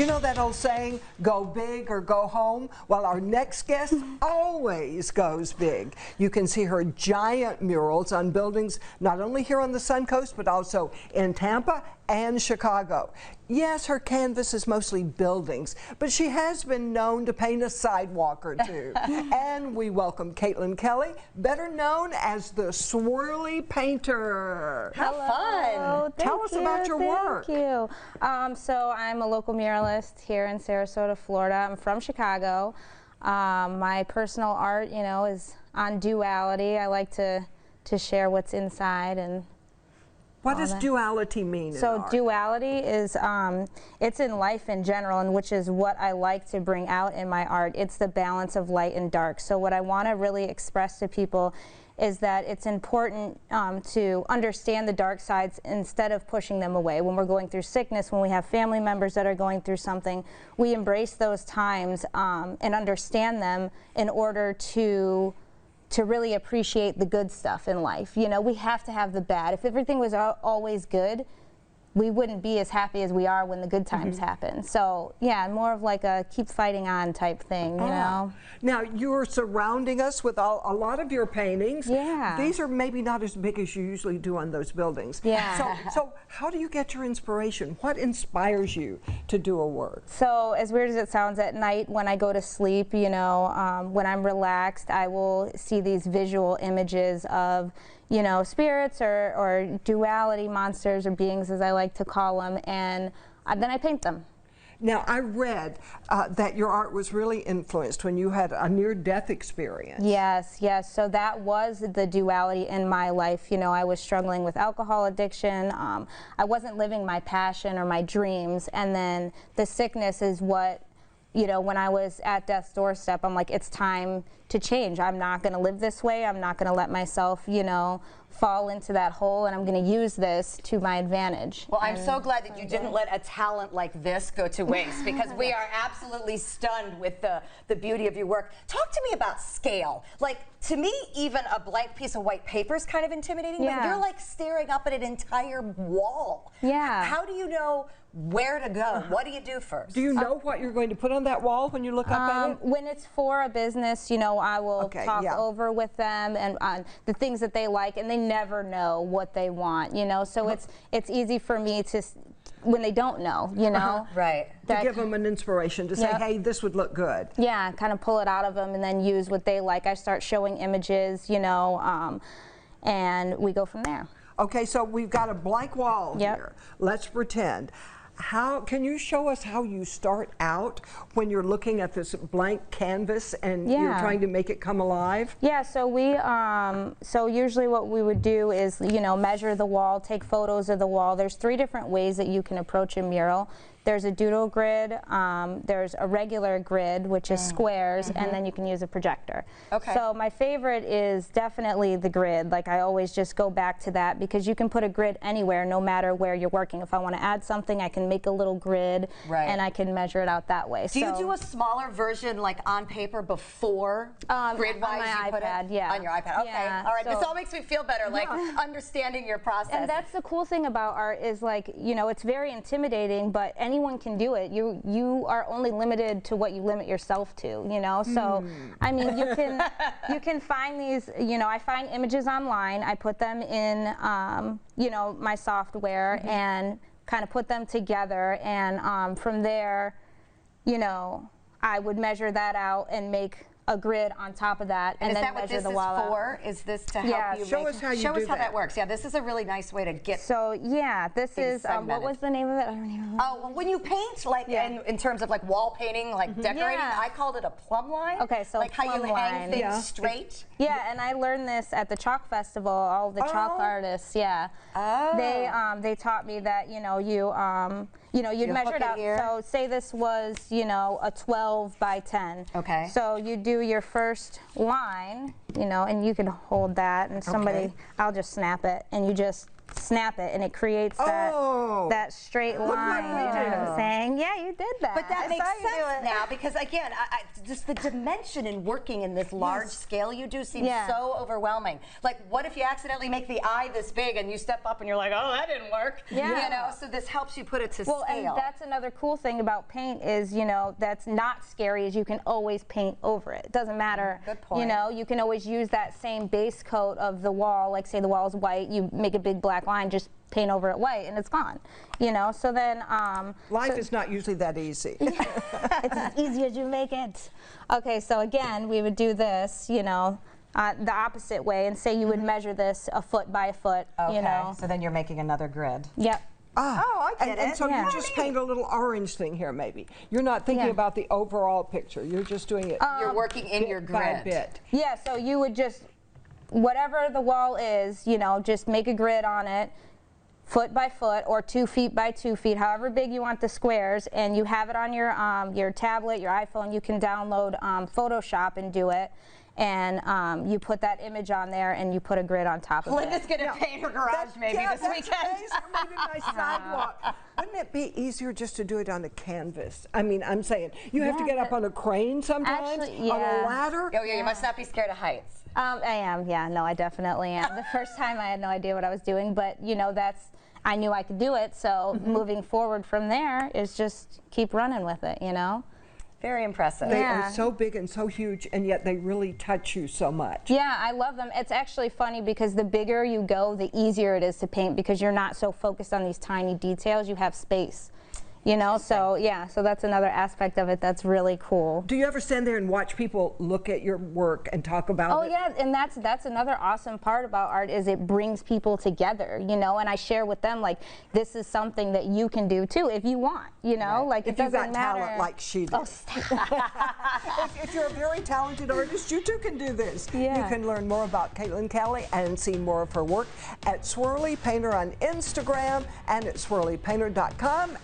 You know that old saying, go big or go home? Well, our next guest always goes big. You can see her giant murals on buildings not only here on the Sun Coast, but also in Tampa and Chicago. Yes, her canvas is mostly buildings, but she has been known to paint a sidewalk or two. And we welcome Caitlin Kelly, better known as the Swirly Painter. How fun! Tell us about your work. Thank you. So I'm a local muralist here in Sarasota, Florida. I'm from Chicago. My personal art, you know, is on duality. I like to share what's inside and. What does duality mean in art? Duality is, it's in life in general, and which is what I like to bring out in my art. It's the balance of light and dark. So what I want to really express to people is that it's important to understand the dark sides instead of pushing them away. When we're going through sickness, when we have family members that are going through something, we embrace those times and understand them in order to really appreciate the good stuff in life. You know, we have to have the bad. If everything was always good, we wouldn't be as happy as we are when the good times happen. So yeah, more of like a keep fighting on type thing, you know. Now you're surrounding us with a lot of your paintings. Yeah. These are maybe not as big as you usually do on those buildings. Yeah. So how do you get your inspiration? What inspires you to do a work? So as weird as it sounds, at night when I go to sleep, you know, when I'm relaxed, I will see these visual images of, you know, spirits or duality monsters or beings, as I like to call them, and then I paint them. Now, I read that your art was really influenced when you had a near-death experience. Yes, yes. So that was the duality in my life. You know, I was struggling with alcohol addiction. I wasn't living my passion or my dreams, and then the sickness is what, you know, when I was at death's doorstep, I'm like, it's time to change. I'm not going to live this way. I'm not going to let myself, you know, fall into that hole, and I'm going to use this to my advantage. Well, I'm so glad that you didn't let a talent like this go to waste, because we are absolutely stunned with the beauty of your work. Talk to me about scale. Like, to me, even a blank piece of white paper is kind of intimidating, but you're like staring up at an entire wall. Yeah. How do you know where to go? What do you do first? Do you know what you're going to put on that wall when you look up at it? When it's for a business, you know, I will talk over with them and on the things that they like, and they never know what they want, you know, so it's easy for me to, when they don't know, you know. Right. To give them an inspiration, to say, hey, this would look good. Yeah, kind of pull it out of them and then use what they like. I start showing images, you know, and we go from there. Okay, so we've got a blank wall here. Let's pretend. How can you show us how you start out when you're looking at this blank canvas and you're trying to make it come alive? Yeah, so we so usually what we would do is, you know, measure the wall, take photos of the wall. There's 3 different ways that you can approach a mural. There's a doodle grid, there's a regular grid, which is squares, and then you can use a projector. Okay. So my favorite is definitely the grid. Like, I always just go back to that, because you can put a grid anywhere, no matter where you're working. If I want to add something, I can make a little grid, and I can measure it out that way. Do you do a smaller version, like on paper, before grid-wise? On my iPad, yeah. On your iPad, okay. All right, this all makes me feel better, like understanding your process. And that's the cool thing about art is, like, you know, it's very intimidating, but anyone can do it. You are only limited to what you limit yourself to, you know. So I mean, you can find these, you know, I find images online, I put them in you know, my software and kind of put them together, and from there, you know, I would measure that out and make a grid on top of that, and then measure the wall out. Is this to help you show us how you do that? Show us how that works. Yeah, this is a really nice way to get. So yeah, this is what was the name of it? I don't even remember. Oh, well, when you paint, like in terms of like wall painting, like decorating, I called it a plumb line. Okay, so like how you hang things straight. Yeah, and I learned this at the chalk festival. All the chalk artists, they taught me that, you know, you'd measure it out. So say this was, you know, a 12 by 10. Okay. So you do your first line, you know, and you can hold that, and somebody, I'll just snap it, and you just snap it, and it creates that straight line. You know what I'm saying? Yeah, you did that. But that makes sense now, because again, just the dimension in working in this large scale you do seems so overwhelming. Like, what if you accidentally make the eye this big and you step up and you're like, oh, that didn't work? Yeah. You know, so this helps you put it to scale. And that's another cool thing about paint is, you know, that's not scary is you can always paint over it. It doesn't matter. Good point. You know, you can always use that same base coat of the wall. Like, say the wall is white, you make a big black line, just paint over it white and it's gone, you know. So then life is not usually that easy. It's as easy as you make it. Okay, so again we would do this, you know, the opposite way, and say you would measure this a foot by a foot. You know, so then you're making another grid. Yep. Oh, I get it. And so you just paint a little orange thing here, maybe. You're not thinking about the overall picture. You're just doing it. You're working in your grid. By bit. Yeah, so you would just, whatever the wall is, you know, just make a grid on it, foot by foot or 2 feet by 2 feet, however big you want the squares, and you have it on your tablet, your iPhone. You can download Photoshop and do it. And you put that image on there, and you put a grid on top of it. Linda's gonna paint her garage maybe this weekend. Maybe my sidewalk. Wouldn't it be easier just to do it on a canvas? I mean, I'm saying you have to get up on a crane sometimes, on a ladder. Oh yeah, you must not be scared of heights. I am. Yeah, no, I definitely am. The first time I had no idea what I was doing, but you know, I knew I could do it. So moving forward from there is just keep running with it. You know. Very impressive. They are so big and so huge, and yet they really touch you so much. Yeah, I love them. It's actually funny because the bigger you go, the easier it is to paint because you're not so focused on these tiny details. You have space. You know, so yeah, so that's another aspect of it that's really cool. Do you ever stand there and watch people look at your work and talk about it? Oh yeah, and that's another awesome part about art is it brings people together, you know, and I share with them like this is something that you can do too if you want, you know, like it doesn't matter. If you've got talent like she does. If you're a very talented artist, you too can do this. Yeah. You can learn more about Caitlin Kelly and see more of her work at Swirly Painter on Instagram and at swirlypainter.com.